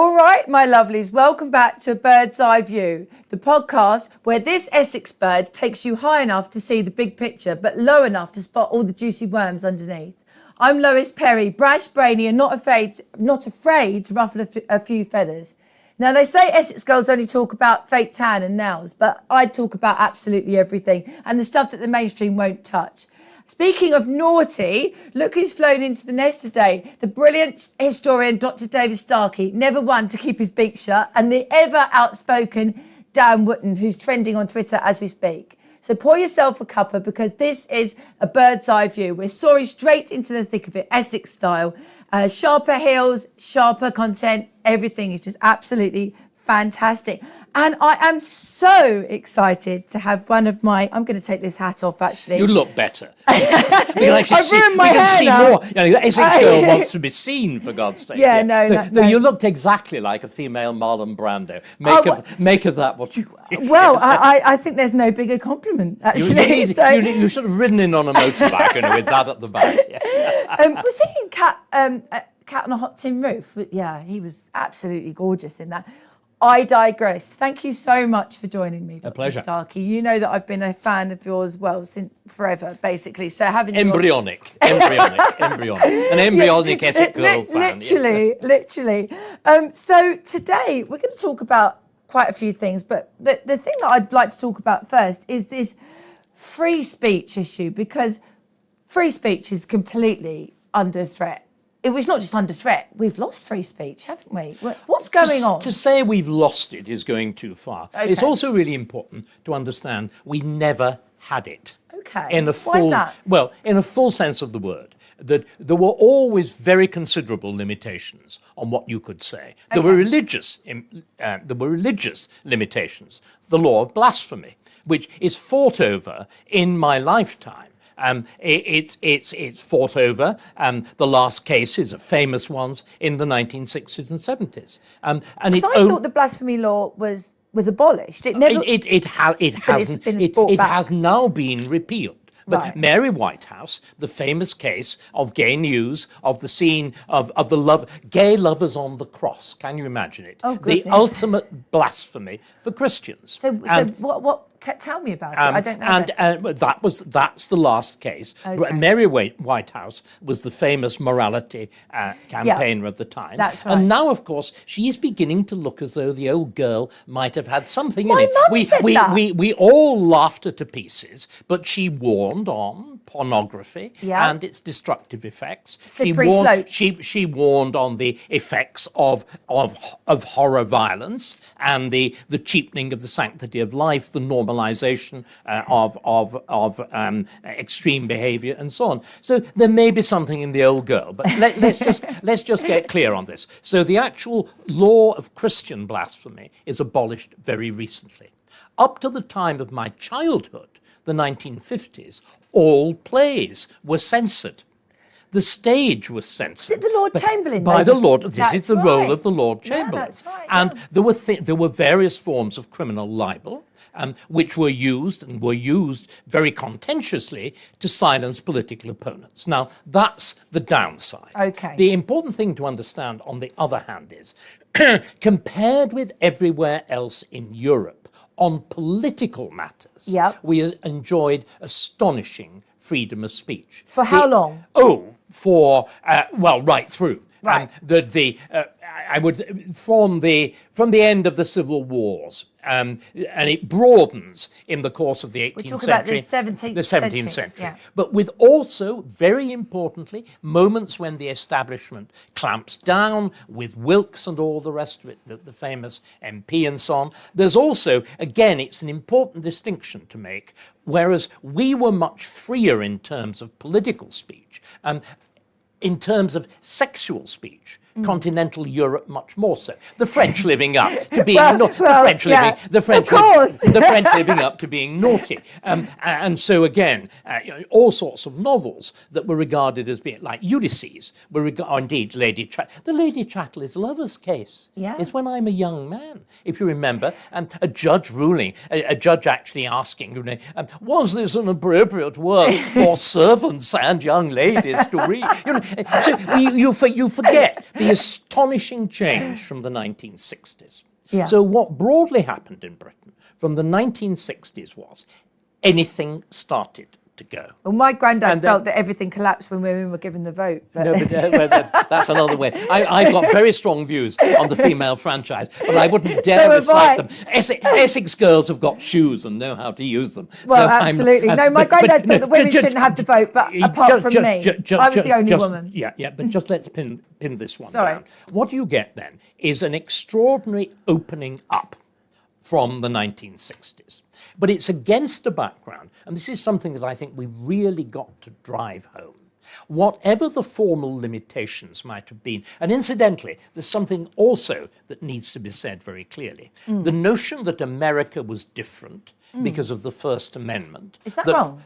All right, my lovelies, welcome back to Bird's Eye View, the podcast where this Essex bird takes you high enough to see the big picture, but low enough to spot all the juicy worms underneath. I'm Lois Perry, brash, brainy, and not afraid to ruffle a few feathers. Now, they say Essex girls only talk about fake tan and nails, but I talk about absolutely everything and the stuff that the mainstream won't touch. Speaking of naughty, look who's flown into the nest today. The brilliant historian Dr. David Starkey, never one to keep his beak shut, and the ever outspoken Dan Wootton, who's trending on Twitter as we speak. So pour yourself a cuppa because this is a bird's eye view. We're soaring straight into the thick of it, Essex style. Sharper heels, sharper content, everything is just absolutely fantastic. And I am so excited to have one of my... I'm going to take this hat off, actually. You look better. I've ruined my hair now. More. You know, the Essex girl wants to be seen, for God's sake. Yeah, no. You looked exactly like a female Marlon Brando. Make of that what you wish. Well, I think there's no bigger compliment, actually. You should have ridden in on a motorbike with that at the back. Yeah. Was he in Cat on a Hot Tin Roof? Yeah, he was absolutely gorgeous in that. I digress. Thank you so much for joining me, Dr. A pleasure. Starkey. You know that I've been a fan of yours, well, since forever, basically. So having embryonic, an embryonic Essex girl fan. Literally. So today we're going to talk about quite a few things, but the thing that I'd like to talk about first is this free speech issue, because free speech is completely under threat. It was not just under threat. We've lost free speech, haven't we? What's going on? To say we've lost it is going too far. Okay. It's also really important to understand we never had it. Okay. Why is that? Well, in a full sense of the word, that there were always very considerable limitations on what you could say. There were religious limitations. The law of blasphemy, which is fought over in my lifetime. It's fought over. The last cases are famous ones in the 1960s and 70s. I thought the blasphemy law was abolished. It never. It hasn't. It has now been repealed. But right. Mary Whitehouse, the famous case of gay news, of the scene of the gay lovers on the cross. Can you imagine it? Oh, the ultimate blasphemy for Christians. So what? Tell me about it. I don't know. That's the last case. Okay. Mary Whitehouse was the famous morality campaigner of the time. That's right. And now, of course, she is beginning to look as though the old girl might have had something in it. We all laughed her to pieces, but she warned on pornography and its destructive effects. She warned on the effects of horror violence and the cheapening of the sanctity of life, the normalization of extreme behavior and so on. So there may be something in the old girl, but let's just get clear on this. So the actual law of Christian blasphemy is abolished very recently. Up to the time of my childhood, the 1950s, all plays were censored. The stage was censored. Did the Lord Chamberlain? By the Lord. This is the role of the Lord Chamberlain. That's right. And there were various forms of criminal libel, which were used very contentiously to silence political opponents. Now, that's the downside. Okay. The important thing to understand, on the other hand, is compared with everywhere else in Europe, on political matters, we enjoyed astonishing freedom of speech. For how long? Right through. Right. From the end of the civil wars, and it broadens in the course of the 18th century. We're talking about the 17th century. Yeah. But with also, very importantly, moments when the establishment clamps down with Wilkes and all the rest of it, the famous MP and so on. There's also, again, it's an important distinction to make, whereas we were much freer in terms of political speech, in terms of sexual speech, continental Europe much more so. The French living up to being the French living up to being naughty, and so again, all sorts of novels that were regarded as being like Ulysses indeed Lady Chatterley. The Lady Chatterley's lover's case is when I'm a young man, if you remember, and a judge actually asking, was this an appropriate work for servants and young ladies to read? So you forget the the astonishing change from the 1960s. Yeah. So what broadly happened in Britain from the 1960s was anything started to go. Well, my granddad felt that everything collapsed when women were given the vote. But... No, but that's another way. I've got very strong views on the female franchise, but I wouldn't dare recite them. Essex girls have got shoes and know how to use them. Well, so absolutely. My granddad thought that women shouldn't have the vote, but apart from me, I was the only woman. Yeah, but just let's pin this one down. What you get then is an extraordinary opening up from the 1960s. But it's against a background, and this is something that I think we've really got to drive home. Whatever the formal limitations might have been, and incidentally, there's something also that needs to be said very clearly. The notion that America was different because of the First Amendment. Is that wrong?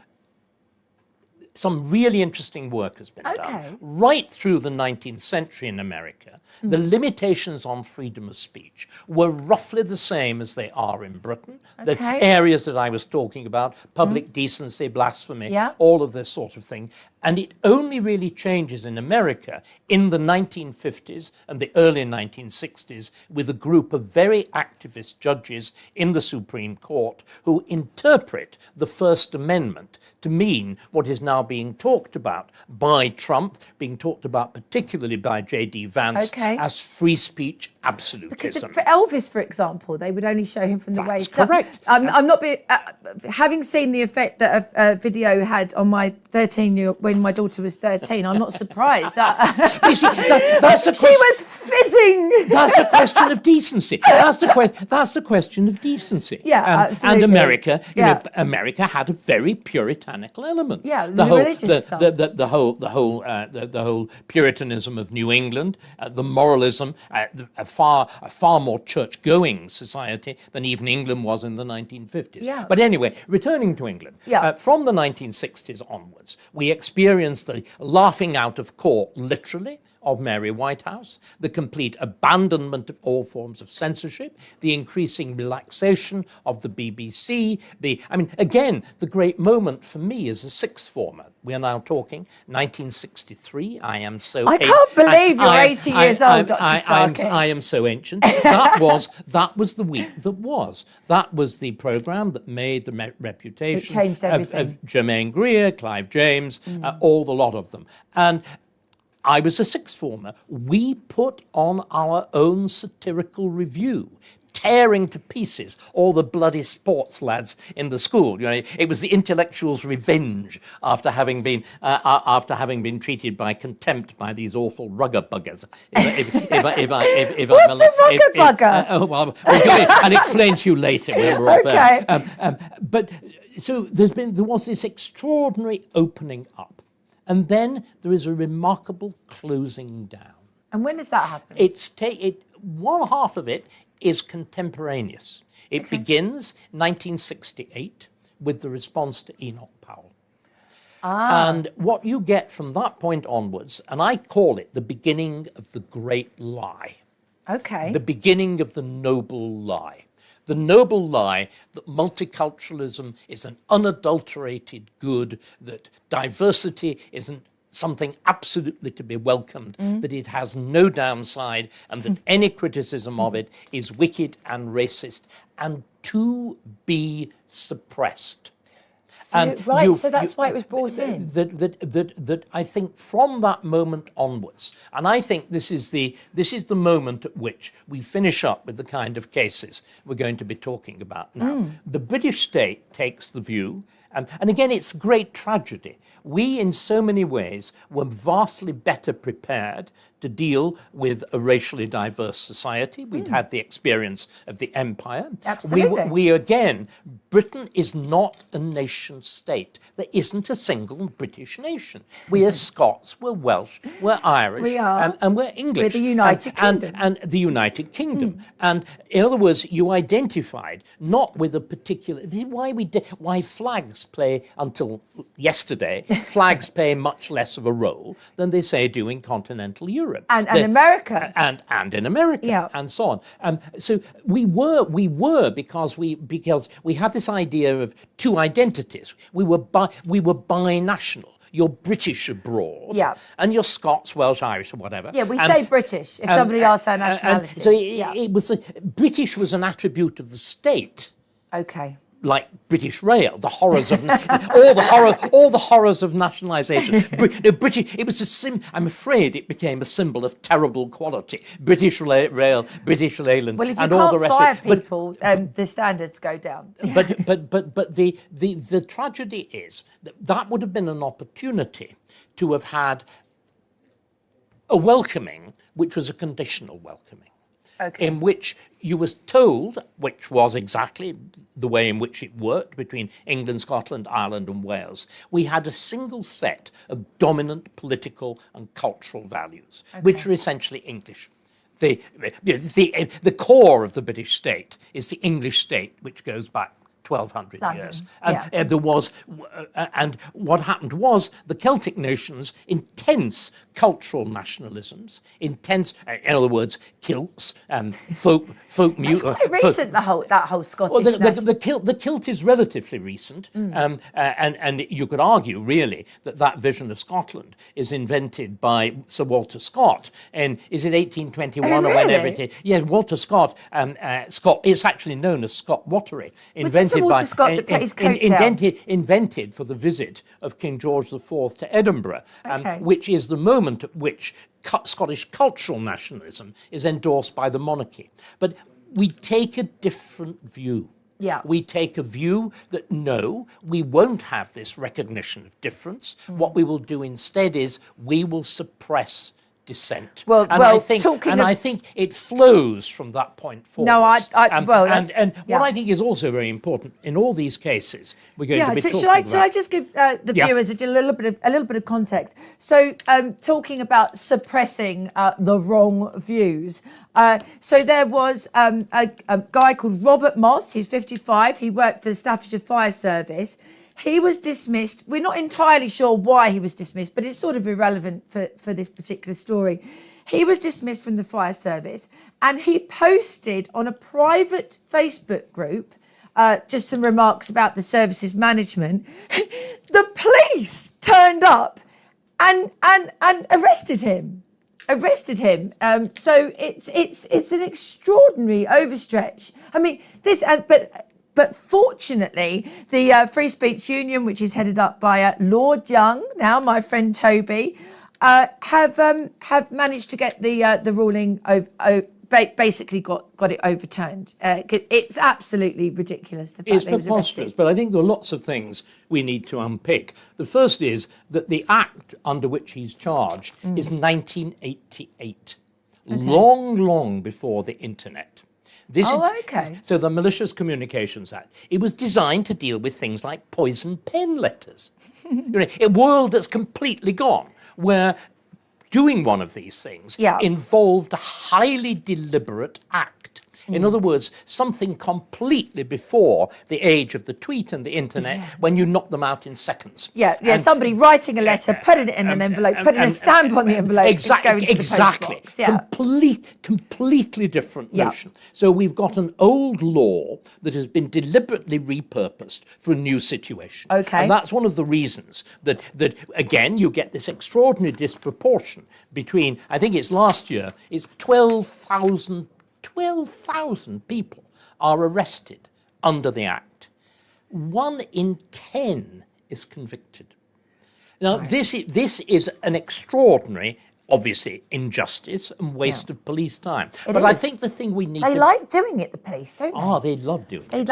Some really interesting work has been done. Right through the 19th century in America, the limitations on freedom of speech were roughly the same as they are in Britain. The areas that I was talking about, public decency, blasphemy, all of this sort of thing. And it only really changes in America in the 1950s and the early 1960s with a group of very activist judges in the Supreme Court who interpret the First Amendment to mean what is now being talked about by Trump, being talked about particularly by J.D. Vance as free speech absolutism. Because for Elvis, for example, they would only show him from the waist up. Correct. I'm not having seen the effect that a video had on my 13-year-old when my daughter was 13. I'm not surprised. You see, that's a she was fizzing. That's a question of decency. That's a question of decency. Yeah, absolutely. And America, America had a very puritanical element. Yeah, the religious stuff. The whole Puritanism of New England, the moralism, a far more church-going society than even England was in the 1950s. Yeah. But anyway, returning to England, from the 1960s onwards, we experienced the laughing out of court, literally, of Mary Whitehouse, the complete abandonment of all forms of censorship, the increasing relaxation of the BBC, again, the great moment for me as a sixth former. We are now talking 1963. I can't believe you're 80 years old, Dr. Starkey. I am so ancient. That was the week that was. That was the programme that made the reputation of Germaine Greer, Clive James, all the lot of them. And I was a sixth former. We put on our own satirical review, tearing to pieces all the bloody sports lads in the school. You know, it was the intellectuals' revenge after having been treated by contempt by these awful rugger buggers. What's a rugger bugger? I'll explain to you later when we're off air. But so there was this extraordinary opening up. And then there is a remarkable closing down. And when does that happen? One half of it is contemporaneous. It begins 1968 with the response to Enoch Powell. And what you get from that point onwards, and I call it the beginning of the great lie. The beginning of the noble lie. The noble lie that multiculturalism is an unadulterated good, that diversity isn't something absolutely to be welcomed, that it has no downside, and that any criticism of it is wicked and racist and to be suppressed. So that's why it was brought in. That I think from that moment onwards, and I think this is the moment at which we finish up with the kind of cases we're going to be talking about now. The British state takes the view, and again, it's great tragedy. We, in so many ways, were vastly better prepared to deal with a racially diverse society. We'd had the experience of the empire. Absolutely. We again, Britain is not a nation state. There isn't a single British nation. We are Scots, we're Welsh, we're Irish, and we're English. We're the United Kingdom. And the United Kingdom. And in other words, you identified not with a particular... This is why flags play, until yesterday, flags play much less of a role than they say do in continental Europe. And America. And in America, and so on. So we were because we had this idea of two identities. We were binational. you're British abroad, Yeah. and you're Scots, Welsh, Irish, or whatever. Yeah, we say British if somebody asks our nationality. So it was British was an attribute of the state. Okay. Like British Rail, the horrors of all the horrors of nationalisation. British. It was I'm afraid it became a symbol of terrible quality. British Rail, British Leyland, Well, if you and all the can't rest fire of it. people, the standards go down. But the tragedy is that would have been an opportunity to have had a welcoming, which was a conditional welcoming. Okay. In which you was told, which was exactly the way in which it worked between England, Scotland, Ireland and Wales, we had a single set of dominant political and cultural values, which are essentially English. The core of the British state is the English state, which goes back 1,200 years. And there was, and what happened was the Celtic nations, intense cultural nationalisms, intense, in other words, kilts and folk music. It's quite recent, that whole Scottish. Well, the kilt is relatively recent, and you could argue really that vision of Scotland is invented by Sir Walter Scott, and is it 1821 really? or whenever it is? Yeah, Walter Scott. Scott is actually known as Scott Watery, invented invented for the visit of King George IV to Edinburgh, which is the moment at which Scottish cultural nationalism is endorsed by the monarchy. But we take a different view. Yeah. We take a view that no, we won't have this recognition of difference. What we will do instead is we will suppress dissent. I think it flows from that point forward. No, what I think is also very important in all these cases, we're going to be talking about. Should I just give the viewers a little bit of context? So, talking about suppressing the wrong views. So there was a guy called Robert Moss. He's 55. He worked for the Staffordshire Fire Service. He was dismissed. We're not entirely sure why he was dismissed, but it's sort of irrelevant for this particular story. He was dismissed from the fire service, and he posted on a private Facebook group just some remarks about the service's management. The police turned up and arrested him. So it's an extraordinary overstretch. I mean, this, But fortunately, the Free Speech Union, which is headed up by Lord Young, now my friend Toby, have managed to get the ruling basically got it overturned. It's absolutely ridiculous. It's preposterous, but I think there are lots of things we need to unpick. The first is that the act under which he's charged is 1988, long before the internet. So the Malicious Communications Act, it was designed to deal with things like poison pen letters. A world that's completely gone, where doing one of these things involved a highly deliberate act. In other words, something completely before the age of the tweet and the internet, when you knock them out in seconds. Somebody writing a letter, putting it in an envelope, putting a stamp on the envelope. Exactly. Completely different notion. So we've got an old law that has been deliberately repurposed for a new situation. And that's one of the reasons that again, you get this extraordinary disproportion between, I think it's last year, it's 12,000 people are arrested under the Act. 1 in 10 is convicted. Now, this is an extraordinary, obviously, injustice and waste of police time. But I think the thing we need They like doing it, the police, don't they? They love doing it.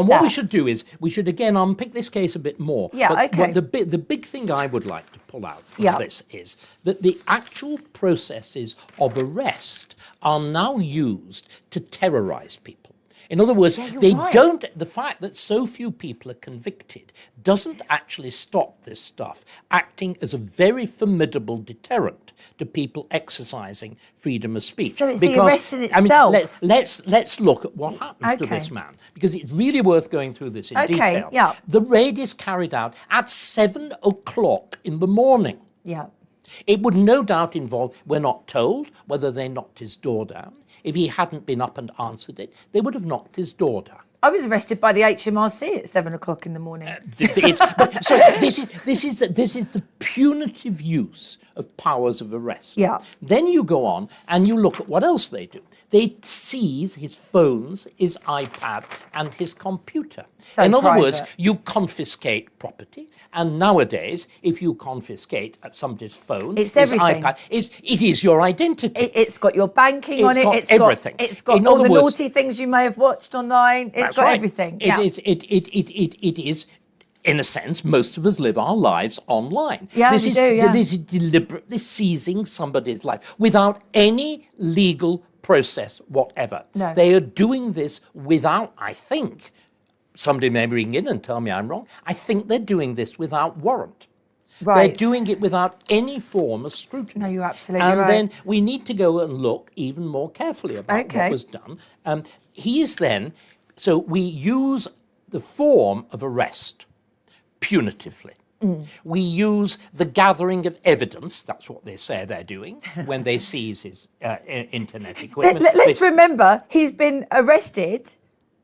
What we should do is, we should again unpick this case a bit more. The big thing I would like to pull out from this is that the actual processes of arrest are now used to terrorise people. In other words, the fact that so few people are convicted doesn't actually stop this stuff acting as a very formidable deterrent to people exercising freedom of speech. So it's the arrest in itself. Let's look at what happens to this man, because it's really worth going through this in detail. The raid is carried out at 7 o'clock in the morning. It would no doubt involve, we're not told whether they knocked his door down. If he hadn't been up and answered it, they would have knocked his door down. I was arrested by the HMRC at 7 o'clock in the morning. So this is the punitive use of powers of arrest. Yeah. Then you go on and you look at what else they do. They seize his phones, his iPad, and his computer. So in other words, private. you confiscate property. And nowadays, if you confiscate somebody's phone, It's his everything. iPad, it is your identity. It's got your banking on it. got It's everything. It's got In all other the words- naughty things you may have watched online. It's That's got right. everything. It is, in a sense, most of us live our lives online. Yeah, this we is, do, yeah. This is deliberately seizing somebody's life without any legal process whatever. No. They are doing this without, I think, somebody may ring in and tell me I'm wrong, I think they're doing this without warrant. Right. They're doing it without any form of scrutiny. No, you're absolutely and right. then we need to go and look even more carefully about Okay. what was done. So we use the form of arrest punitively. We use the gathering of evidence, that's what they say they're doing, when they seize his internet equipment. Let's remember, he's been arrested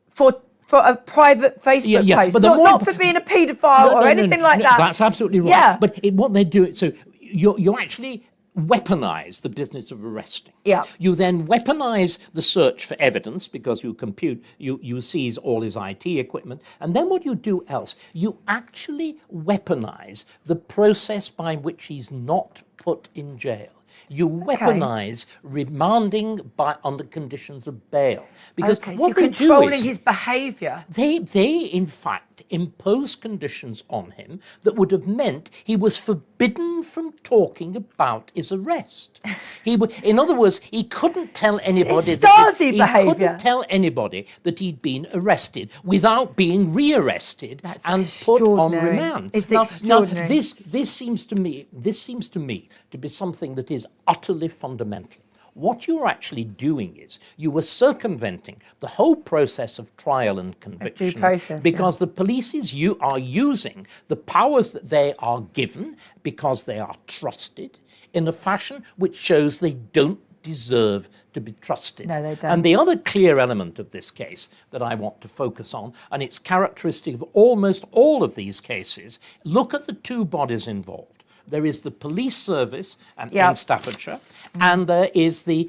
for a private Facebook post, but not for being a paedophile or anything like that. That's absolutely right. Yeah. But what they do, so you actually weaponize the business of arresting. Yeah. You then weaponize the search for evidence because you seize all his IT equipment. And then what you do else, you actually weaponize the process by which he's not put in jail. You weaponize remanding under conditions of bail. Because So what you're they do controlling is his behaviour. they in fact impose conditions on him that would have meant he was forbidden from talking about his arrest. In other words, he couldn't tell anybody Stasi he behaviour. couldn't tell anybody that he'd been arrested without being rearrested That's and put on extraordinary. remand. It's now, extraordinary. this seems to me to be something that is utterly fundamental. What you're actually doing is you were circumventing the whole process of trial and conviction process, because the police are using the powers that they are given because they are trusted in a fashion which shows they don't deserve to be trusted. No, they don't. And the other clear element of this case that I want to focus on, and it's characteristic of almost all of these cases, look at the two bodies involved. There is the police service in Staffordshire, and there is the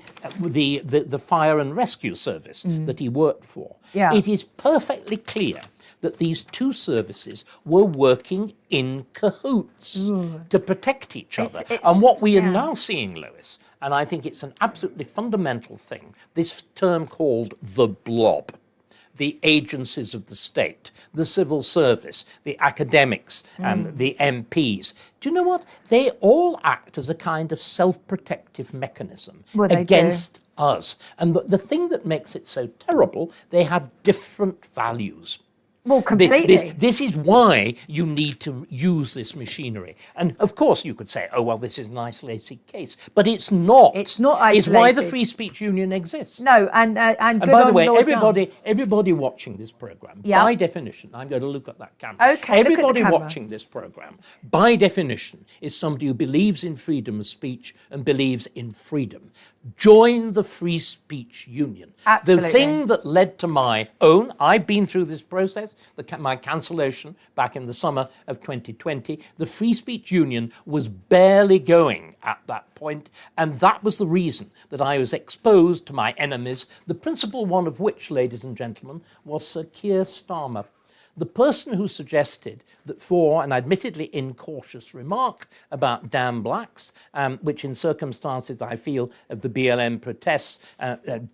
fire and rescue service that he worked for. Yeah. It is perfectly clear that these two services were working in cahoots to protect each other. And what we are now seeing, Lois, and I think it's an absolutely fundamental thing, this term called the blob. The agencies of the state, the civil service, the academics, and the MPs. Do you know what? They all act as a kind of self-protective mechanism against us. And the thing that makes it so terrible, they have different values. Well, completely. This is why you need to use this machinery. And of course you could say, oh, well, this is an isolated case. But it's not. It's not It's why the isolated. Free Speech Union exists. No, and And good by the on way, Lord Young. everybody watching this programme, Yeah. by definition, I'm going to look at that camera. Okay, look at the Everybody camera. watching this programme, by definition, is somebody who believes in freedom of speech and believes in freedom. Join the Free Speech Union. Absolutely. The thing that led to my own, I've been through this process, my cancellation back in the summer of 2020, the Free Speech Union was barely going at that point, and that was the reason that I was exposed to my enemies, the principal one of which, ladies and gentlemen, was Sir Keir Starmer. The person who suggested that for an admittedly incautious remark about damn blacks, which in circumstances I feel of the BLM protests,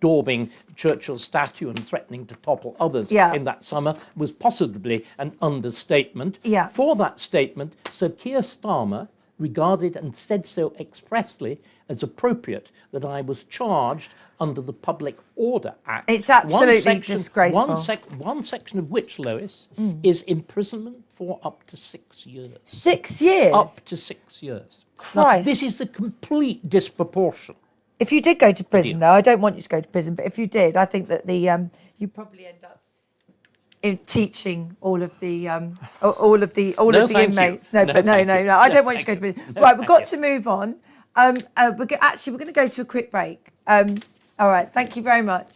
daubing Churchill's statue and threatening to topple others in that summer, was possibly an understatement. Yeah. For that statement, Sir Keir Starmer regarded and said so expressly as appropriate that I was charged under the Public Order Act. It's absolutely disgraceful. One section of which, Lois, is imprisonment for up to 6 years. 6 years? Up to 6 years. Now, Christ. this is the complete disproportion. If you did go to prison, though, I don't want you to go to prison, but if you did, I think that you probably end up in teaching all of the thank inmates. you. No, but no. I don't want you to go to prison. No, Right, we've got thank to move on. We're going to go to a quick break. All right, thank you very much.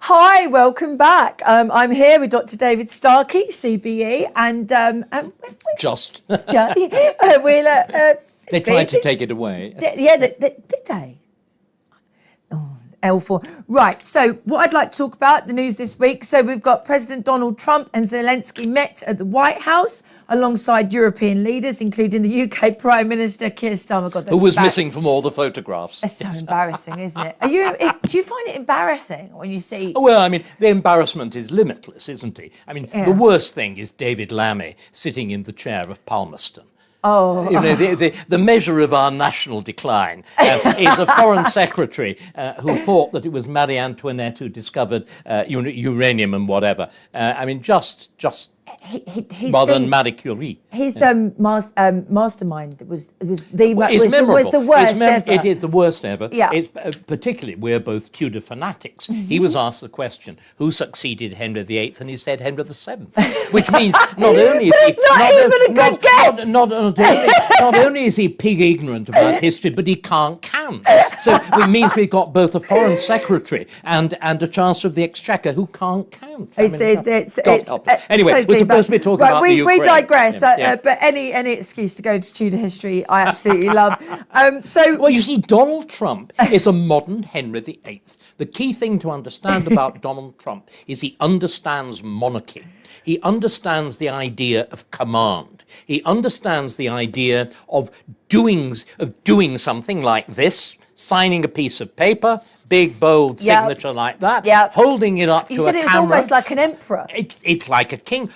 Hi, welcome back. I'm here with Dr. David Starkey, CBE, and Just. we'll, They tried to take it away. yeah, did they? Oh, L4. Right, so what I'd like to talk about, the news this week. So we've got President Donald Trump and Zelensky met at the White House alongside European leaders, including the UK Prime Minister Keir Starmer. God, Who was missing from all the photographs. It's so embarrassing, isn't it? Do you find it embarrassing when you see... Oh, well, I mean, the embarrassment is limitless, isn't it? I mean, the worst thing is David Lammy sitting in the chair of Palmerston. Oh, you know, the measure of our national decline is a foreign secretary who thought that it was Marie Antoinette who discovered uranium and whatever. I mean, just rather than Marie Curie. His mastermind was the memorable. worst ever. It is the worst ever. Yeah. It's particularly, we're both Tudor fanatics. He was asked the question, who succeeded Henry VIII? And he said Henry VII, which means not only is he... not even a good guess. Not only is he pig ignorant about history, but he can't count. So it means we've got both a foreign secretary and a chancellor of the exchequer who can't count. Anyway, we're supposed to be talking about the Ukraine. We digress, but any excuse to go into Tudor history, I absolutely love. Well, you see, Donald Trump is a modern Henry VIII. The key thing to understand about Donald Trump is he understands monarchy. He understands the idea of command. He understands the idea of doing something like this, signing a piece of paper, big, bold signature like that, holding it up to a camera. You said it's almost like an emperor. It's like a king.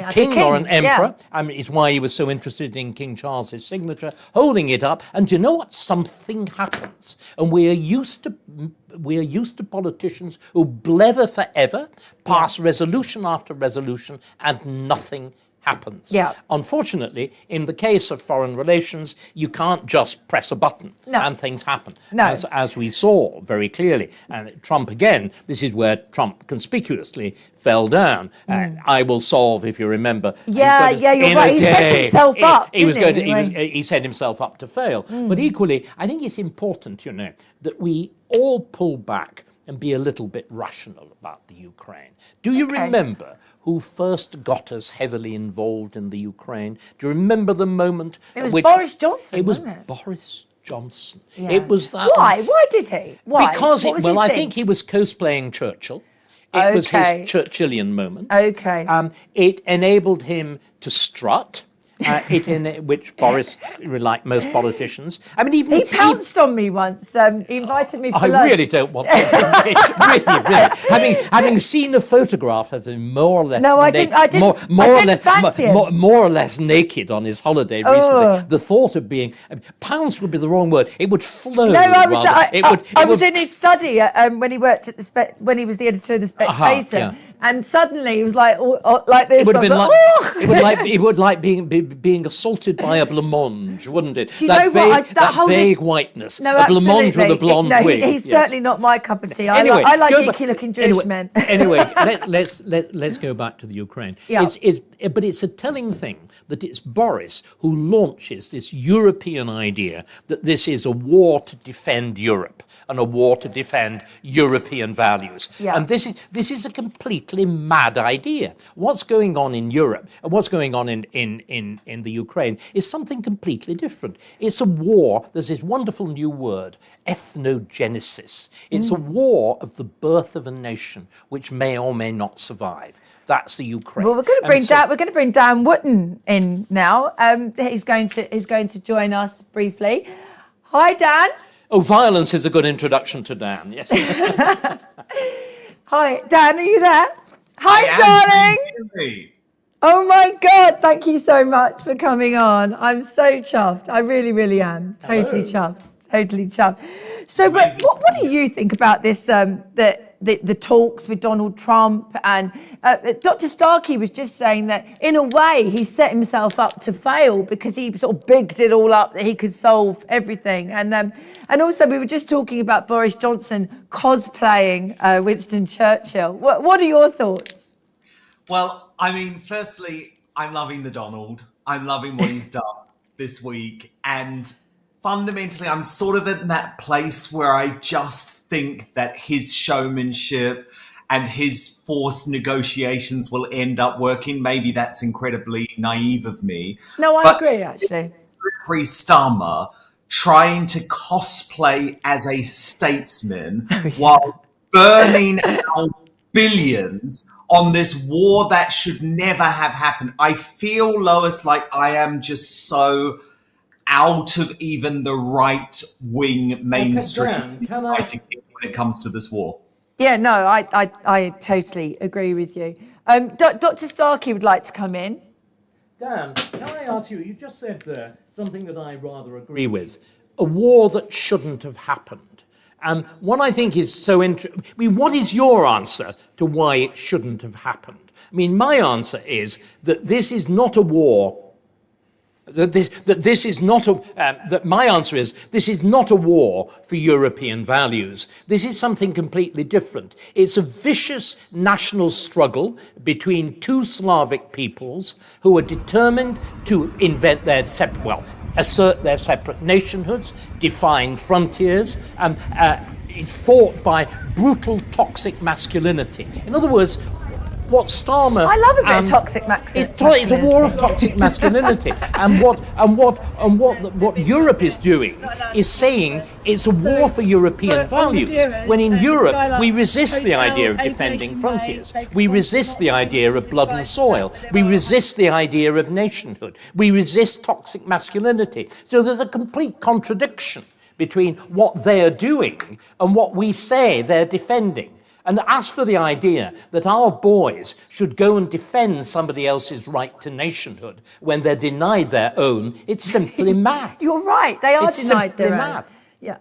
King or an emperor. I mean, it's why he was so interested in King Charles's signature, holding it up. And do you know what? Something happens. And we are used to politicians who blether forever, pass resolution after resolution, and nothing happens. Yeah. Unfortunately, in the case of foreign relations, you can't just press a button and things happen. No. As we saw very clearly. And Trump, again, this is where Trump conspicuously fell down. I will solve, if you remember. You're right. He set himself up. He set himself up to fail. But equally, I think it's important, you know, that we all pull back and be a little bit rational about the Ukraine. Do you remember who first got us heavily involved in the Ukraine? Do you remember the moment? It was Boris Johnson, wasn't it? Boris Johnson. Yeah. It was that. Why? Why did he? Why? Because I think he was cosplaying Churchill. It was his Churchillian moment. Okay. It enabled him to strut. Which Boris, like most politicians, I mean, even he pounced on me once. He invited me for lunch. I really don't want to. really. Having seen a photograph of him more or less, more or less naked on his holiday recently, the thought of being pounced would be the wrong word. It would flow. No, I was in his study when he worked at when he was the editor of the Spectator. And suddenly he was like this. It would have been it would like being assaulted by a blancmange, wouldn't it? Do you know what? That vague whiteness. No, a blancmange with a blonde wig. He's certainly not my cup of tea. Anyway, I like geeky-looking Jewish men. Anyway, let's go back to the Ukraine. Yeah. But it's a telling thing that it's Boris who launches this European idea that this is a war to defend Europe and a war to defend European values. Yeah. And this is a completely mad idea. What's going on in Europe and what's going on in the Ukraine is something completely different. It's a war, there's this wonderful new word, ethnogenesis. It's a war of the birth of a nation which may or may not survive. That's the Ukraine. Well, we're going to bring Dan Wootton in now. He's going to join us briefly. Hi, Dan. Oh, violence is a good introduction to Dan. Yes. Hi, Dan. Are you there? Hi, darling. Oh my God! Thank you so much for coming on. I'm so chuffed. I really, really am. Totally chuffed. Totally chuffed. So, but what do you think about this? The talks with Donald Trump and Dr. Starkey was just saying that in a way he set himself up to fail because he sort of bigged it all up that he could solve everything. And also we were just talking about Boris Johnson cosplaying Winston Churchill. What are your thoughts? Well, I mean, firstly, I'm loving the Donald. I'm loving what he's done this week. And fundamentally, I'm sort of in that place where I just think that his showmanship and his forced negotiations will end up working. Maybe that's incredibly naive of me. No, I agree, actually. Slippery Stammer trying to cosplay as a statesman while burning our billions on this war that should never have happened. I feel, Lois, like I am just so out of even the right-wing mainstream when it comes to this war. Yeah, no, I totally agree with you. Dr. Starkey would like to come in. Dan, can I ask you, you just said there something that I rather agree with, a war that shouldn't have happened. And what I think is so interesting, I mean, what is your answer to why it shouldn't have happened? I mean, my answer is that this is not a war. My answer is this is not a war for European values. This is something completely different. It's a vicious national struggle between two Slavic peoples who are determined to assert their separate nationhoods, define frontiers, and it's fought by brutal, toxic masculinity. In other words, what Starmer... I love a bit of toxic masculinity. It's a war of toxic masculinity. and what Europe is doing is saying it's a war for European values. When in Europe, we resist the idea of defending frontiers. We resist the idea of blood and soil. We resist the idea of nationhood. We resist toxic masculinity. So there's a complete contradiction between what they're doing and what we say they're defending. And as for the idea that our boys should go and defend somebody else's right to nationhood when they're denied their own, it's simply mad. You're right, they are denied their own. Mad. Yeah.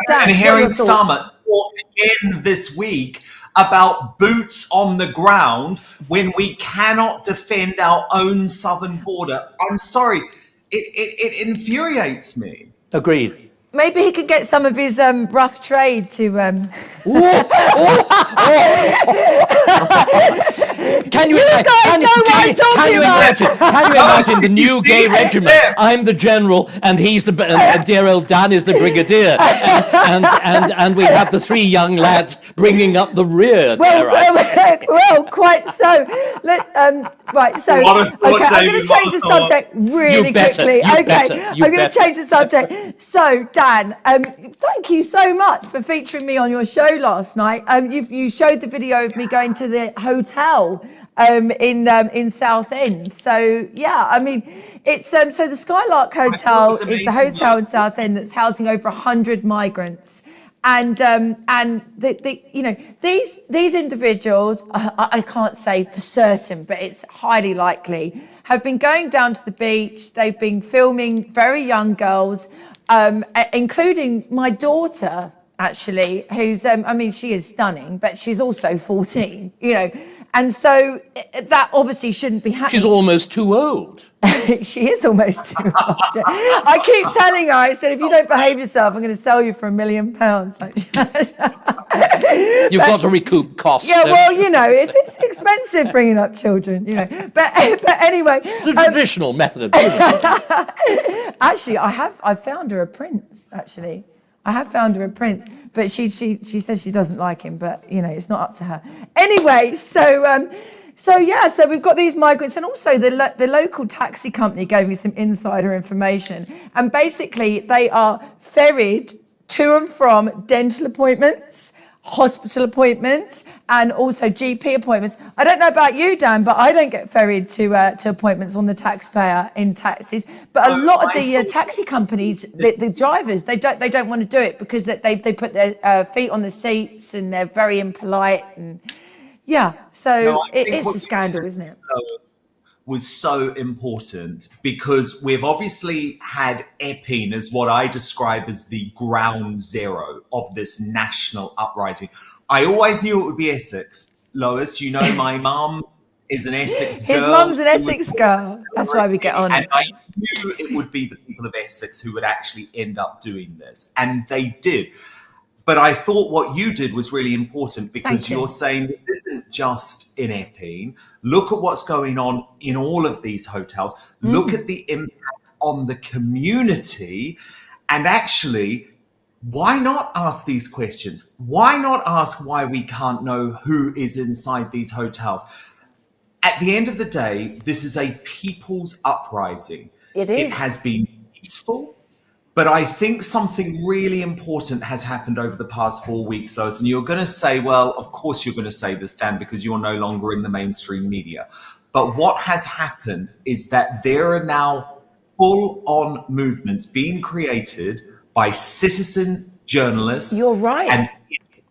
And hearing Starmer talk again this week about boots on the ground when we cannot defend our own southern border. I'm sorry, it infuriates me. Agreed. Maybe he could get some of his rough trade to... Can you imagine the new gay regiment? I'm the general, and and dear old Dan is the brigadier, and we have the three young lads bringing up the rear. Well, quite so. Right, so I'm going to change the subject really quickly. I'm going to change the subject. So, Dan, thank you so much for featuring me on your show last night. You showed the video of me going to the hotel in Southend. So yeah, I mean, it's so the Skylark Hotel is the hotel in Southend that's housing over 100 migrants. And these individuals, I can't say for certain, but it's highly likely, have been going down to the beach. They've been filming very young girls, including my daughter, actually, who's, she is stunning, but she's also 14, And so that obviously shouldn't be happening. She's almost too old. She is almost too old. I keep telling her, I said, if you don't behave yourself, I'm going to sell you for £1 million. You've got to recoup costs. Yeah, well, it's expensive bringing up children, But anyway. The traditional method of doing it. Actually, I found her a prince, actually. I have found her a prince, but she says she doesn't like him, but it's not up to her. Anyway, so we've got these migrants, and also the local taxi company gave me some insider information, and basically they are ferried to and from dental appointments, hospital appointments, and also GP appointments. I don't know about you, Dan, but I don't get ferried to appointments on the taxpayer in taxis. But a lot of the taxi companies, the drivers, they don't want to do it because they put their feet on the seats and they're very impolite. And it's a scandal, isn't it? Was so important because we've obviously had Epping as what I describe as the ground zero of this national uprising. I always knew it would be Essex, Lois. My mum is an Essex girl. His mum's an Essex girl. That's why we get on. And I knew it would be the people of Essex who would actually end up doing this. And they did. But I thought what you did was really important because you're saying this isn't just in Epping. Look at what's going on in all of these hotels. Look at the impact on the community. And actually, Why not ask these questions? Why not ask why we can't know who is inside these hotels? At the end of the day, this is a people's uprising. It It is. has been peaceful, but I think something really important has happened over the past 4 weeks, Lois. And you're going to say, well, of course you're going to say this, Dan, because you're no longer in the mainstream media. But what has happened is that there are now full-on movements being created by citizen journalists You're right. and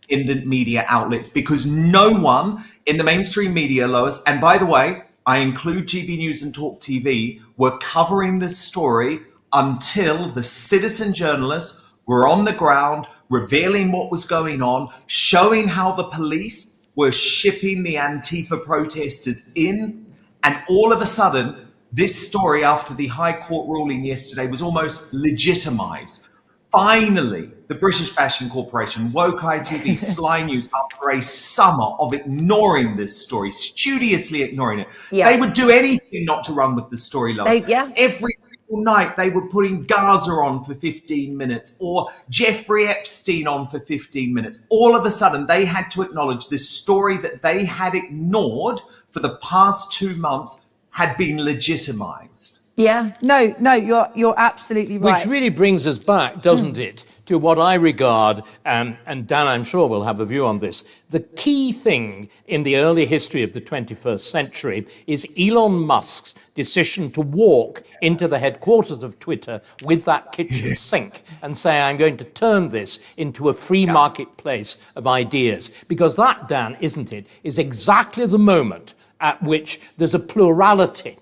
independent media outlets, because no one in the mainstream media, Lois, and by the way, I include GB News and Talk TV, were covering this story until the citizen journalists were on the ground, revealing what was going on, showing how the police were shipping the Antifa protesters in. And all of a sudden, this story, after the High Court ruling yesterday, was almost legitimized. Finally, the British Bashing Corporation, Woke ITV, Sly News, after a summer of ignoring this story, studiously ignoring it, they would do anything not to run with the story, Lois. Every single night, they were putting Gaza on for 15 minutes or Jeffrey Epstein on for 15 minutes. All of a sudden, they had to acknowledge this story that they had ignored for the past 2 months had been legitimized. Yeah, no, you're absolutely right. Which really brings us back, doesn't it, to what I regard, and Dan, I'm sure, will have a view on this. The key thing in the early history of the 21st century is Elon Musk's decision to walk into the headquarters of Twitter with that kitchen sink and say, I'm going to turn this into a free marketplace of ideas. Because that, Dan, isn't it, is exactly the moment at which there's a plurality.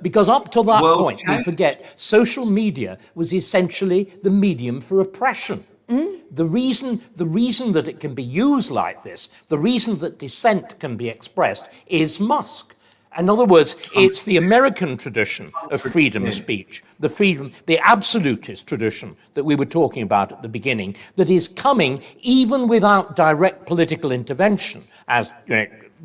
Because up to that point, we forget, social media was essentially the medium for oppression. The reason that it can be used like this, the reason that dissent can be expressed, is Musk. In other words, it's the American tradition of freedom of speech, the absolutist tradition that we were talking about at the beginning, that is coming even without direct political intervention, as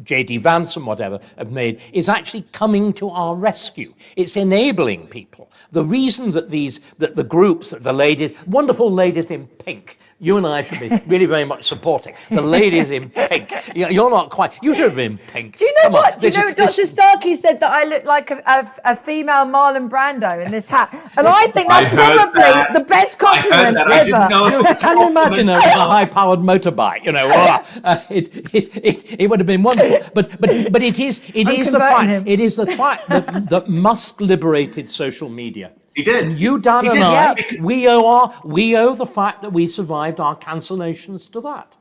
J.D. Vance and whatever have made, is actually coming to our rescue. It's enabling people. The reason that the groups, the ladies, wonderful ladies in pink, you and I should be really very much supporting. The ladies in pink. You're not quite, you should have been pink. Do you know what? Do you know Dr. Starkey said that I look like a female Marlon Brando in this hat? And I think that's probably the best compliment ever. Can you imagine a high-powered motorbike? It would have been wonderful. But it is the fact that Musk liberated social media. He did. And you, Dan, and I, we owe the fact that we survived our cancellations to that.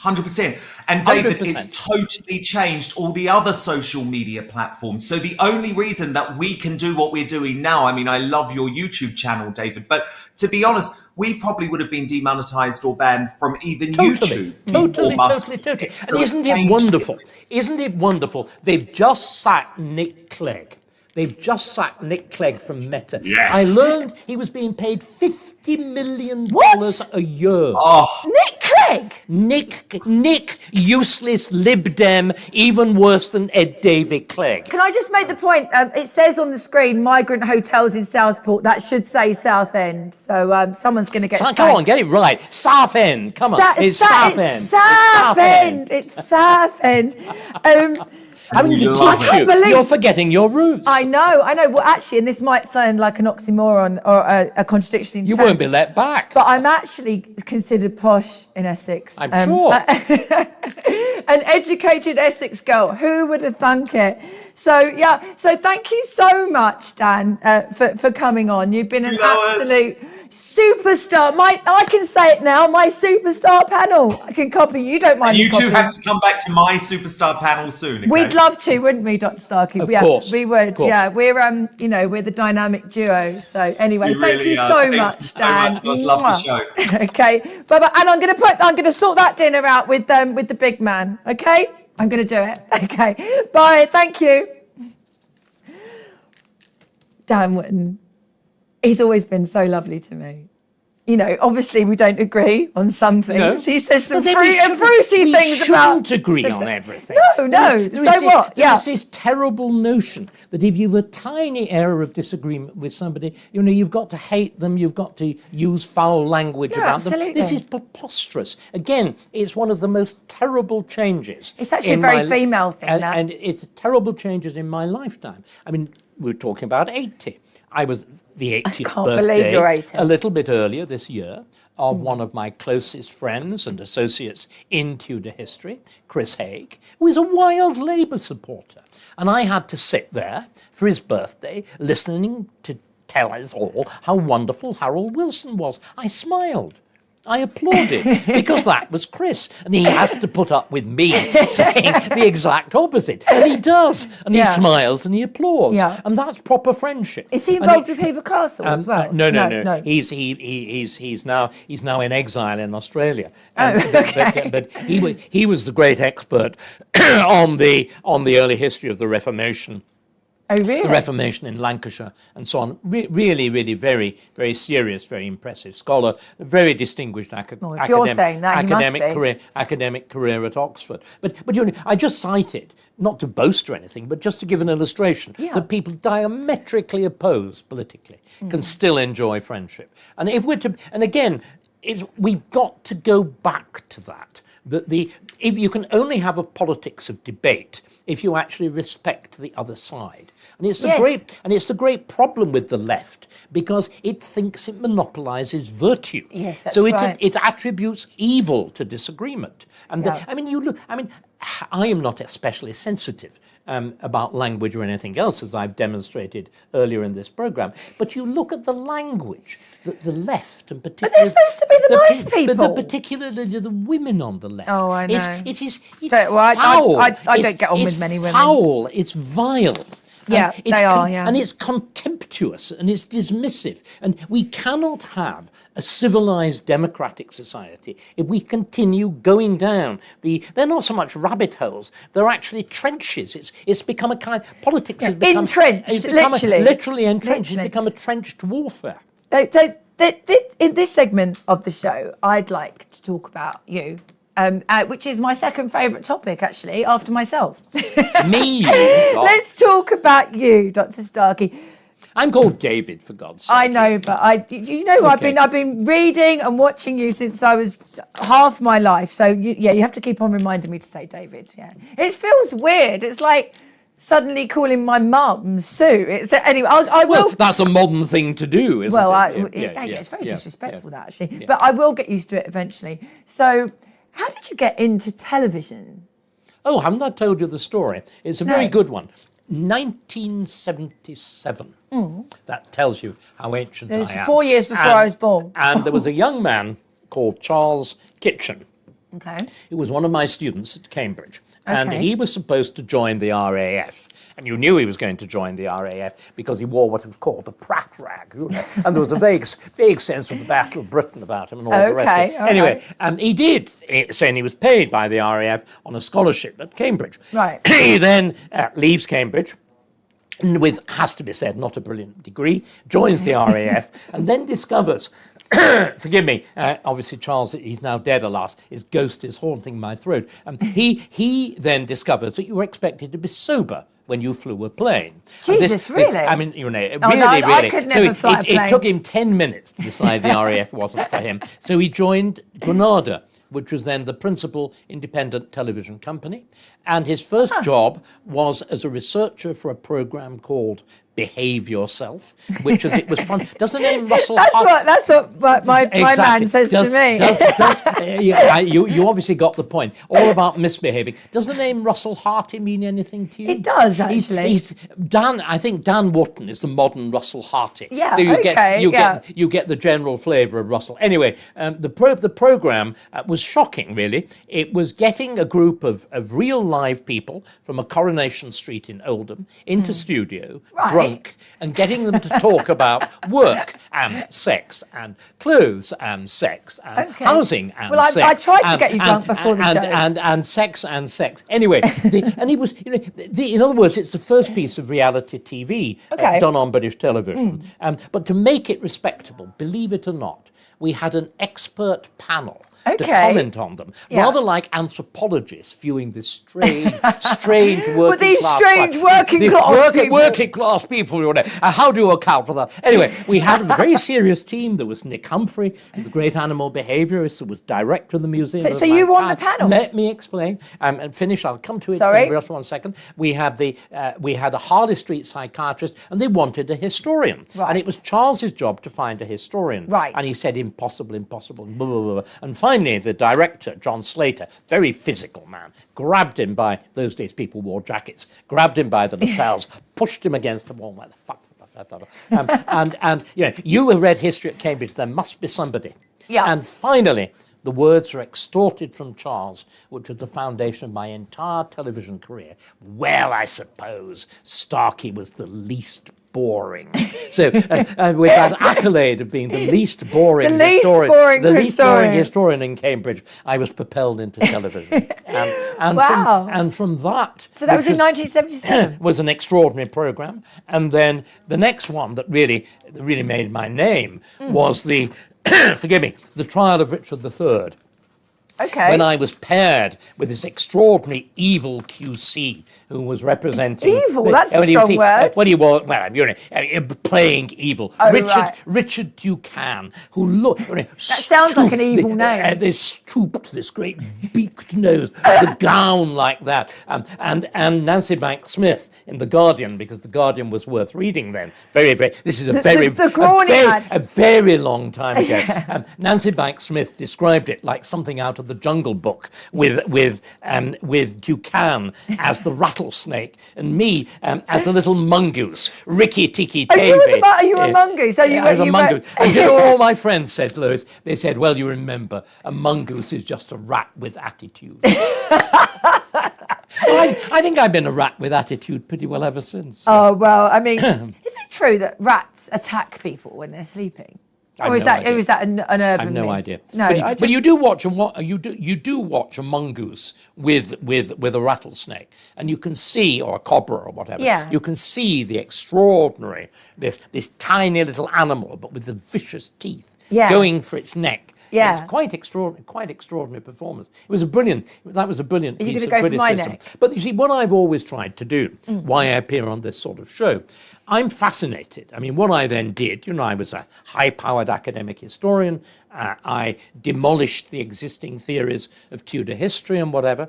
100%. And David, 100%. It's totally changed all the other social media platforms. So the only reason that we can do what we're doing now, I mean, I love your YouTube channel, David, but to be honest, we probably would have been demonetized or banned from even YouTube. Totally. And isn't it wonderful? Isn't it wonderful? They've just sacked Nick Clegg. They've just sacked Nick Clegg from Meta. Yes. I learned he was being paid $50 million a year. Oh. Nick Clegg? Nick, useless Lib Dem, even worse than Ed David Clegg. Can I just make the point? It says on the screen, migrant hotels in Southport. That should say Southend. So someone's going to get Come on, get it right. Southend. Come on. It's Southend. It's Southend. Having to teach you, you're forgetting your roots. I know. Well, actually, and this might sound like an oxymoron or a contradiction in You terms, won't be let back. But I'm actually considered posh in Essex. I'm sure. An educated Essex girl. Who would have thunk it? So thank you so much, Dan, for coming on. You've been an absolute superstar. I can say it now, my superstar panel. I can copy you, don't mind. You two have to come back to my superstar panel soon. Okay? We'd love to, wouldn't we, Dr. Starkey? Of course. We would. Yeah, we're we're the dynamic duo. So anyway, thank you so much, Dan. So much. Love the show. Okay. Bye-bye. And I'm gonna sort that dinner out with the big man. Okay? I'm gonna do it. Okay. Bye. Thank you. Dan Whitten. He's always been so lovely to me. obviously we don't agree on some things. No. He says some But then fruity things about... We shouldn't agree on everything. No. There is this terrible notion that if you've a tiny error of disagreement with somebody, you've got to hate them, you've got to use foul language about absolutely. them. This is preposterous. Again, it's one of the most terrible changes. It's actually a very female thing, and it's terrible changes in my lifetime. I mean, we're talking about 80. I was the 80th birthday, a little bit earlier this year, of one of my closest friends and associates in Tudor history, Chris Haig, who is a wild Labour supporter. And I had to sit there for his birthday listening to tell us all how wonderful Harold Wilson was. I smiled. I applauded because that was Chris, and he has to put up with me saying the exact opposite, and he does, and he smiles and he applauds, and that's proper friendship. Is he involved with Hever Castle as well? No. He's now in exile in Australia. But he was the great expert on the early history of the Reformation. Oh, really? The Reformation in Lancashire and so on. Really, very, very serious, very impressive scholar, very distinguished academic career at Oxford. But I just cite it, not to boast or anything, but just to give an illustration that people diametrically opposed politically can still enjoy friendship. And we've got to go back to that. If you can only have a politics of debate if you actually respect the other side. And it's the great problem with the left, because it thinks it monopolizes virtue. Yes, that's so right. it attributes evil to disagreement. And I am not especially sensitive about language or anything else, as I've demonstrated earlier in this programme. But you look at the language that the left, and particularly... But they're supposed to be the nice people. Particularly the women on the left. Oh, I know. It's foul. I don't get on with many women. It's foul, it's vile. Yeah, they are, And it's contemptuous and it's dismissive. And we cannot have a civilized democratic society if we continue going down they're not so much rabbit holes, they're actually trenches. It's become a kind, politics has become... Entrenched, literally. Literally entrenched. It's become a trenched warfare. In this segment of the show, I'd like to talk about you. Which is my second favourite topic, actually, after myself. Me? Let's talk about you, Dr. Starkey. I'm called David, for God's sake. I know, but Okay. I've been reading and watching you since I was half my life. So you have to keep on reminding me to say David. Yeah, it feels weird. It's like suddenly calling my mum Sue. Anyway. I will. Well, that's a modern thing to do, isn't it? It's very disrespectful, that actually. Yeah. But I will get used to it eventually. So, how did you get into television? Oh, haven't I told you the story? It's a very good one. 1977. That tells you how ancient I am. It was 4 years before I was born. And there was a young man called Charles Kitchen. Okay. Who was one of my students at Cambridge. And Okay. he was supposed to join the RAF. And you knew he was going to join the RAF because he wore what was called a Pratt rag. And there was a vague sense of the Battle of Britain about him and all the rest of it. Anyway, he did, saying he was paid by the RAF on a scholarship at Cambridge. Right. He then leaves Cambridge, with, has to be said, not a brilliant degree, joins the RAF, and then discovers... forgive me, obviously Charles, he's now dead, alas, his ghost is haunting my throat. He then discovers that you were expected to be sober when you flew a plane. Jesus, really? I mean, really. I could never fly a plane. It took him 10 minutes to decide the RAF wasn't for him. So he joined Granada, which was then the principal independent television company. And his first job was as a researcher for a program called Behave Yourself, which as it was fun. Does the name Russell Hart... That's what my man says to me. You obviously got the point. All about misbehaving. Does the name Russell Harty mean anything to you? It does, actually. I think Dan Wootton is the modern Russell Harty. Yeah, so you get the general flavour of Russell. Anyway, the programme was shocking, really. It was getting a group of real live people from a Coronation Street in Oldham into studio, drunk, and getting them to talk about work and sex and clothes and sex and housing and sex. I tried to get you drunk before the show. And sex and sex. Anyway, and he was, in other words, it's the first piece of reality TV done on British television. But to make it respectable, believe it or not, we had an expert panel to Okay. comment on them, Yeah. rather like anthropologists viewing this strange working But these class. strange the working class people. working class people. You know, how do you account for that? Anyway, we had a very serious team. There was Nick Humphrey, the great animal behaviourist, who was director of the Museum. So- of so you were on the Mankind. panel? Let me explain and finish. I'll come to it Sorry? in just 1 second. We had a Harley Street psychiatrist, and they wanted a historian, Right. and it was Charles's job to find a historian. Right. And he said impossible, impossible, blah, blah, blah. And finally, the director, John Slater, very physical man, grabbed him by, those days people wore jackets, grabbed him by the lapels, pushed him against the wall like the fuck. And you know, you have read history at Cambridge, there must be somebody. Yeah. And finally, the words were extorted from Charles, which was the foundation of my entire television career. Well, I suppose Starkey was the least boring. So, and with that accolade of being the least boring The least historian, boring the least boring historian. historian in Cambridge, I was propelled into television. And Wow. from that, So that was which in 1977. was an extraordinary program. And then the next one that really made my name was the, forgive me, the trial of Richard III. Okay. When I was paired with this extraordinary evil QC who was representing... Evil? That's a strong word. Well, he was, well, you know, playing evil. Oh, Richard, right. Richard Ducan, who looked... That sounds like an evil name. They stooped, this great beaked nose, the gown like that. And Nancy Banks Smith in The Guardian, because The Guardian was worth reading then. Very, very... This is a the very long time ago. Nancy Banks Smith described it like something out of the Jungle Book with Ducan as the rattlesnake and me as a little mongoose, Ricky Tikki Are Tavi. you a mongoose? I was a mongoose. And you know what all my friends said, Lois? They said, well, you remember, a mongoose is just a rat with attitude. I think I've been a rat with attitude pretty well ever since. Oh, well, I mean, is it true that rats attack people when they're sleeping? I've Or is no that, idea. or is that an urban I have no myth? idea. No, but you do watch a mongoose with a rattlesnake, and you can see, or a cobra or whatever. Yeah. You can see the extraordinary this tiny little animal, but with the vicious teeth, Yeah. going for its neck. Yeah. It's quite extraordinary performance. That was a brilliant Are you piece of gonna go for my criticism. neck? But you see, what I've always tried to do, why I appear on this sort of show, I'm fascinated. I mean, what I then did, you know, I was a high-powered academic historian. I demolished the existing theories of Tudor history and whatever.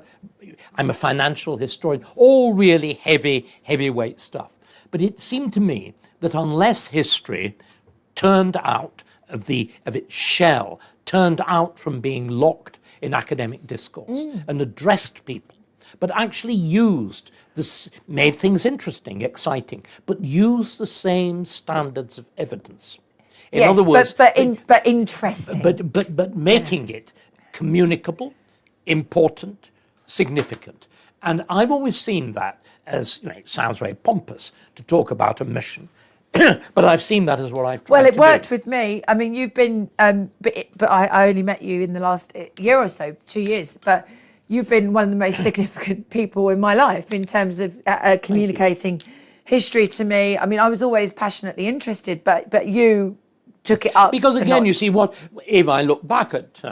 I'm a financial historian, all really heavyweight stuff. But it seemed to me that unless history turned out of its shell, turned out from being locked in academic discourse and addressed people, but actually used this, made things interesting, exciting, but used the same standards of evidence. In Yes, other words, but interesting. but making it communicable, important, significant. And I've always seen that as, you know, it sounds very pompous to talk about a mission, but I've seen that as what I've tried Well, it to worked do. with me. I mean, you've been, but I only met you in the last year or so, 2 years. But you've been one of the most significant people in my life in terms of communicating history to me. I mean, I was always passionately interested, but you took it up. Because a again, you notch. see, if I look back at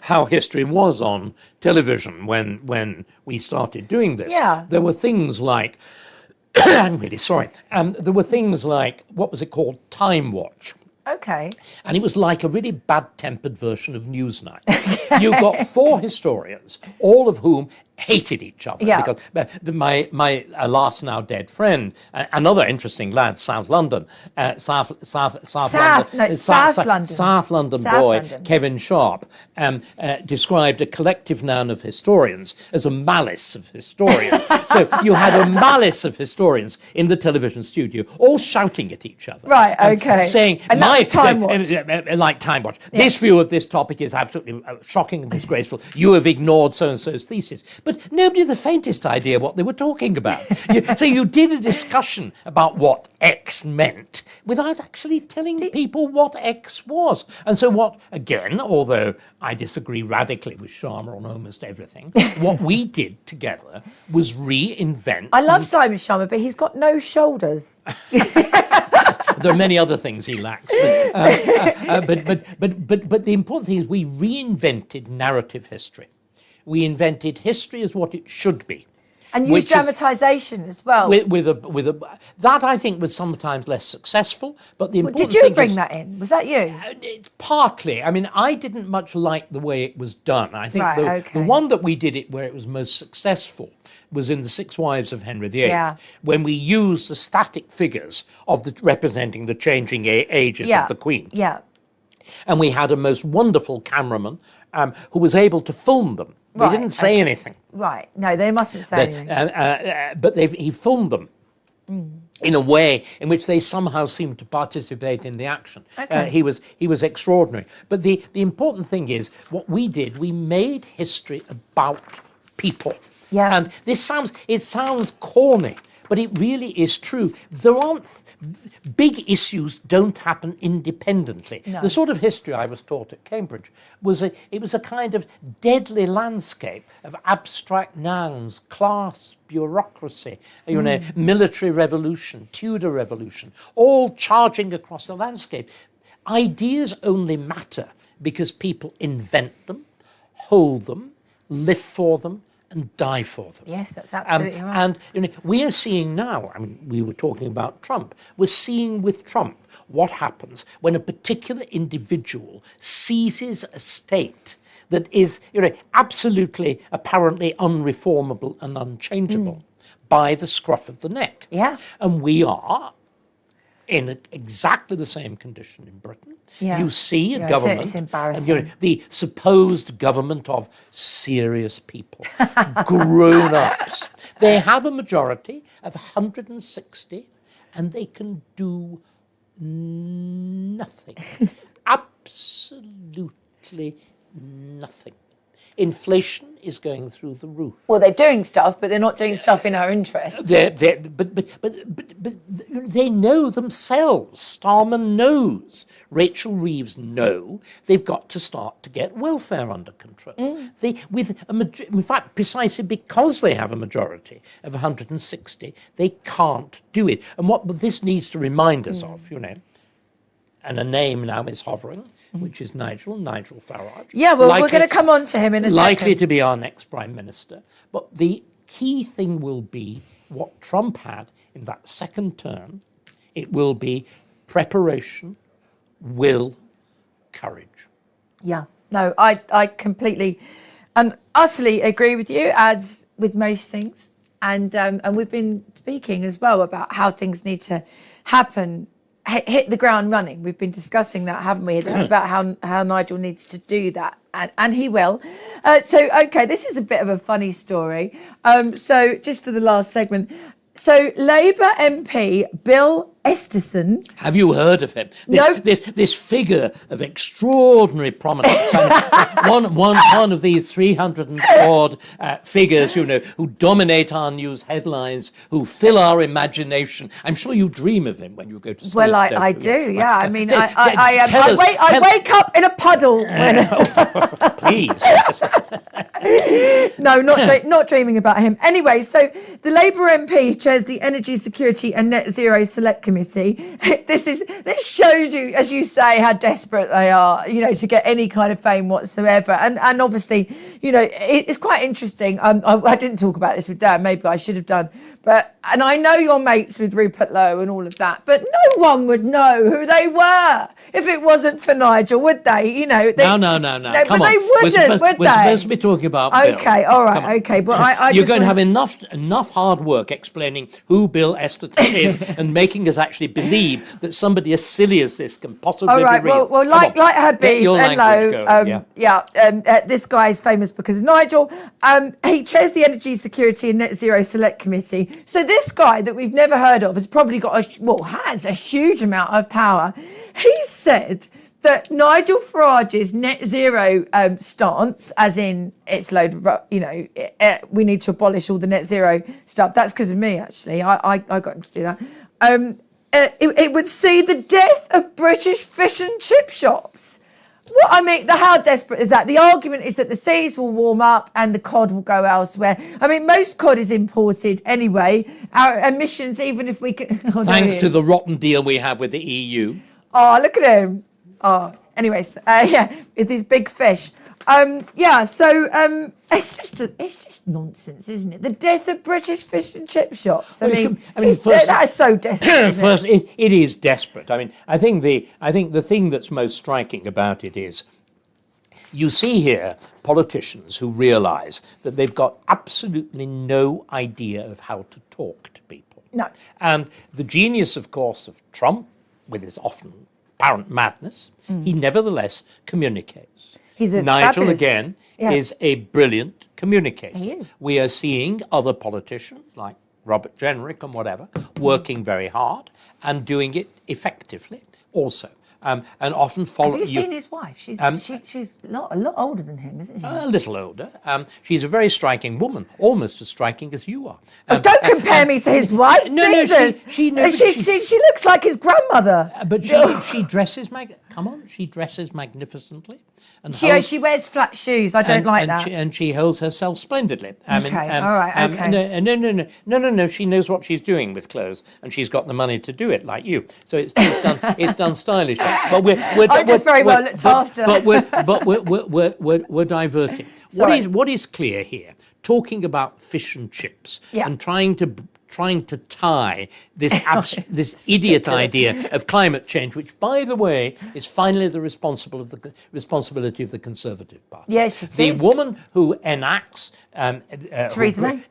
how history was on television when we started doing this, Yeah. there were things like, I'm really sorry, there were things like, what was it called, Time Watch. Okay. And it was like a really bad-tempered version of Newsnight. You got 4 historians, all of whom hated each other. Yeah. Because my alas now dead friend, another interesting lad, South London boy, London. Kevin Sharp, described a collective noun of historians as a malice of historians. So you had a malice of historians in the television studio, all shouting at each other. Right, okay. Saying, And that was Time Watch. like Time Watch. This view of this topic is absolutely shocking and disgraceful. You have ignored so-and-so's thesis. But nobody had the faintest idea what they were talking about. So you did a discussion about what X meant without actually telling people what X was. And so what, again, although I disagree radically with Sharma on almost everything, what we did together was reinvent... I love Simon Sharma, but he's got no shoulders. There are many other things he lacks. But the important thing is we reinvented narrative history. We invented history as what it should be. And use dramatisation as well. That I think was sometimes less successful, but the important did you thing bring that in? Was that you? It's partly. I mean, I didn't much like the way it was done. I think the one that we did it where it was most successful was in The Six Wives of Henry VIII, when we used the static figures of representing the changing ages of the Queen. Yeah. And we had a most wonderful cameraman who was able to film them. They didn't say anything. Right. No, they mustn't say anything. But he filmed them in a way in which they somehow seemed to participate in the action. Okay. He was extraordinary. But the important thing is, what we did, we made history about people. Yeah. And it sounds corny, but it really is true. Big issues don't happen independently. No. The sort of history I was taught at Cambridge was a kind of deadly landscape of abstract nouns, class, bureaucracy, military revolution, Tudor revolution, all charging across the landscape. Ideas only matter because people invent them, hold them, live for them, and die for them. Yes, that's absolutely right. And we are seeing now, I mean, we were talking about Trump, we're seeing with Trump what happens when a particular individual seizes a state that is absolutely, apparently unreformable and unchangeable by the scruff of the neck. Yeah. And we are in exactly the same condition in Britain. Yeah. You see a government, it's embarrassing. and the supposed government of serious people, grown-ups. They have a majority of 160, and they can do nothing. Absolutely nothing. Inflation is going through the roof. Well, they're doing stuff, but they're not doing stuff in our interest. But they know themselves. Starmer knows. Rachel Reeves know they've got to start to get welfare under control. In fact, precisely because they have a majority of 160, they can't do it. And what this needs to remind us of, and a name now is hovering, which is Nigel Farage. Yeah, well, we're going to come on to him in a second. Likely to be our next Prime Minister. But the key thing will be what Trump had in that second term. It will be preparation, will, courage. Yeah, no, I completely and utterly agree with you, as with most things. And we've been speaking as well about how things need to happen, hit the ground running. We've been discussing that, haven't we? About how Nigel needs to do that, and he will. Okay, this is a bit of a funny story. So just for the last segment. So Labour MP Bill Esterson. Have you heard of him? This figure of extraordinary prominence. one of these 300 and odd figures, who dominate our news headlines, who fill our imagination. I'm sure you dream of him when you go to sleep. Well, I do, yeah. I mean, I wake up in a puddle. Please. No, not dreaming about him. Anyway, so the Labour MP chairs the Energy Security and Net Zero Select Committee. This shows you, as you say, how desperate they are, to get any kind of fame whatsoever. And obviously, it's quite interesting. I didn't talk about this with Dan. Maybe I should have done. And I know you're mates with Rupert Lowe and all of that, but no one would know who they were if it wasn't for Nigel, would they? No. Come on. They wouldn't, would they? We're supposed to be talking about Bill. Okay, all right, okay. But you're going to have enough hard work explaining who Bill Esterton is and making us actually believe that somebody as silly as this can possibly be real. Well, like Habib and Lowe, this guy is famous because of Nigel. He chairs the Energy Security and Net Zero Select Committee. So this guy that we've never heard of has probably has a huge amount of power. He said that Nigel Farage's net zero stance, as in it's load of, we need to abolish all the net zero stuff. That's because of me, actually. I got him to do that. It would see the death of British fish and chip shops. Well, I mean, how desperate is that? The argument is that the seas will warm up and the cod will go elsewhere. I mean, most cod is imported anyway. Our emissions, even if we can... Oh, Thanks to the rotten deal we have with the EU. Oh, look at him. Oh, anyways, yeah, with these big fish. It's just nonsense, isn't it? The death of British fish and chip shops. That is so desperate. First, it is desperate. I mean, I think the thing that's most striking about it is you see here politicians who realise that they've got absolutely no idea of how to talk to people. No. And the genius, of course, of Trump, with his often apparent madness, he nevertheless communicates. Nigel, again, is a brilliant communicator. He is. We are seeing other politicians, like Robert Jenrick and whatever, working very hard and doing it effectively also. And often follow. Have you seen his wife? She's a lot older than him, isn't she? A little older. She's a very striking woman, almost as striking as you are. Don't compare me to his wife. Jesus. She looks like his grandmother. But she dresses she dresses magnificently. And she wears flat shoes. I don't like that. And she holds herself splendidly. All right. Okay. No. She knows what she's doing with clothes, and she's got the money to do it, like you. So it's done stylishly. But I'm just very well looked after. But we're diverting. Sorry. What is clear here? Talking about fish and chips and trying to tie this idiot idea of climate change, which, by the way, is finally the responsibility of the Conservative Party. Yes, it the is. woman who enacts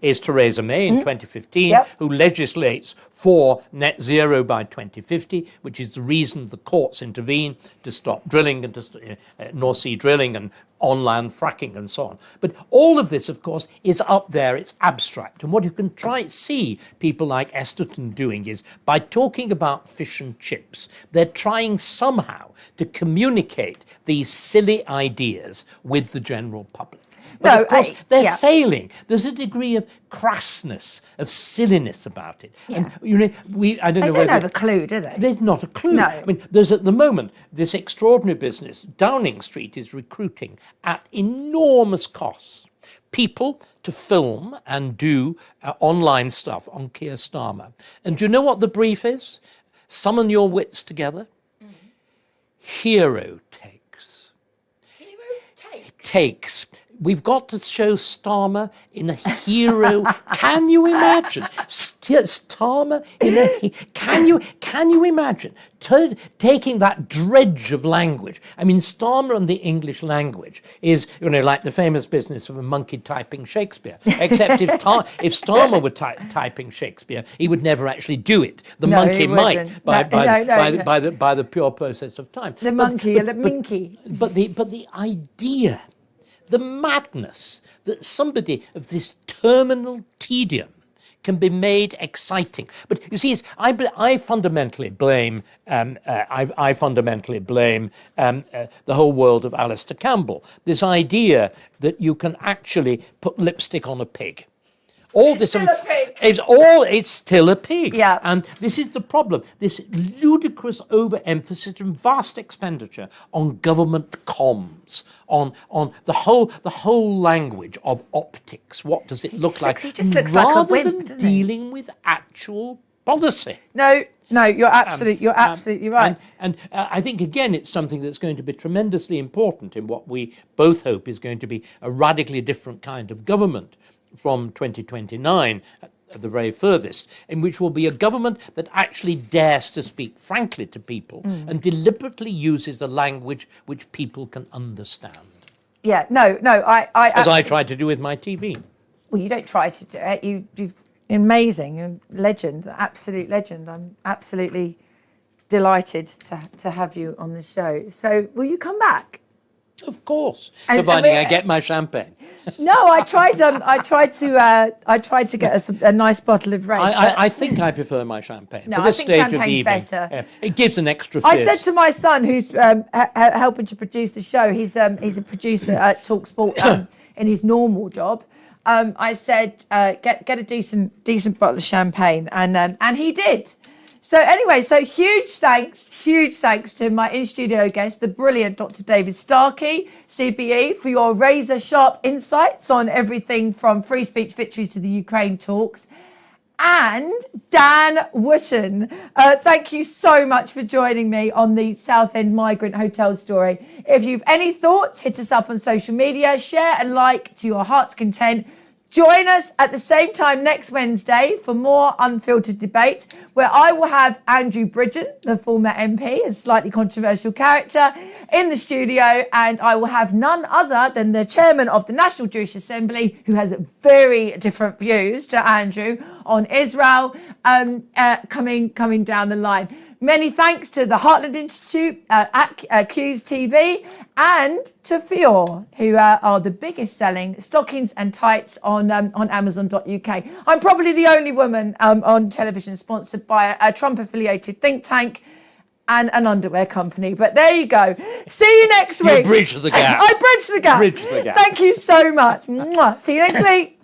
is Theresa May in 2015, who legislates for net zero by 2050, which is the reason the courts intervene to stop drilling and to North Sea drilling and on-land fracking and so on. But all of this, of course, is up there. It's abstract. And what you can see people like Esterton doing is, by talking about fish and chips, they're trying somehow to communicate these silly ideas with the general public. But of course, they're failing. There's a degree of crassness, of silliness about it. Yeah. And I don't know whether they don't have a clue, do they? They've not a clue. No. I mean, there's at the moment this extraordinary business. Downing Street is recruiting at enormous costs people to film and do online stuff on Keir Starmer. And do you know what the brief is? Summon your wits together. Hero takes. Takes. We've got to show Starmer in a hero. Can you imagine Starmer in a? Can you imagine taking that dredge of language? I mean, Starmer and the English language is, like the famous business of a monkey typing Shakespeare. Except if Starmer were typing Shakespeare, he would never actually do it. The monkey might by the pure process of time. The minky. But the idea. The madness that somebody of this terminal tedium can be made exciting. But you see, I fundamentally blame the whole world of Alistair Campbell. This idea that you can actually put lipstick on a pig. It's still a pig. Yeah. And this is the problem. This ludicrous overemphasis and vast expenditure on government comms, on the whole language of optics. What does it look like? He just looks like a wimp, rather than dealing with actual policy. No, you're absolutely right. And I think, again, it's something that's going to be tremendously important in what we both hope is going to be a radically different kind of government from 2029 at the very furthest, in which will be a government that actually dares to speak frankly to people and deliberately uses a language which people can understand. Yeah, as I try to do with my TV. Well, you don't try to do it. You've amazing, you're a legend, absolute legend. I'm absolutely delighted to have you on the show. So, will you come back? Of course, providing I get my champagne. No, I tried to get us a nice bottle of red. I think I prefer my champagne No, for this I think stage of the evening. better. Yeah, it gives an extra fizz. I said to my son, who's helping to produce the show, he's a producer at TalkSport in his normal job. I said, get a decent bottle of champagne, and he did. So anyway, so huge thanks to my in-studio guest, the brilliant Dr. David Starkey, CBE, for your razor-sharp insights on everything from free speech victories to the Ukraine talks. And Dan Wootton, thank you so much for joining me on the Southend Migrant Hotel story. If you've any thoughts, hit us up on social media, share and like to your heart's content. Join us at the same time next Wednesday for more unfiltered debate, where I will have Andrew Bridgen, the former MP, a slightly controversial character, in the studio, and I will have none other than the chairman of the National Jewish Assembly, who has very different views to Andrew on Israel, coming down the line. Many thanks to the Heartland Institute at Quews TV and to Fior, who are the biggest selling stockings and tights on Amazon.uk. I'm probably the only woman on television sponsored by a Trump-affiliated think tank and an underwear company. But there you go. See you next week. You bridged the gap. I bridged the gap. Bridged the gap. Thank you so much. Mwah. See you next week.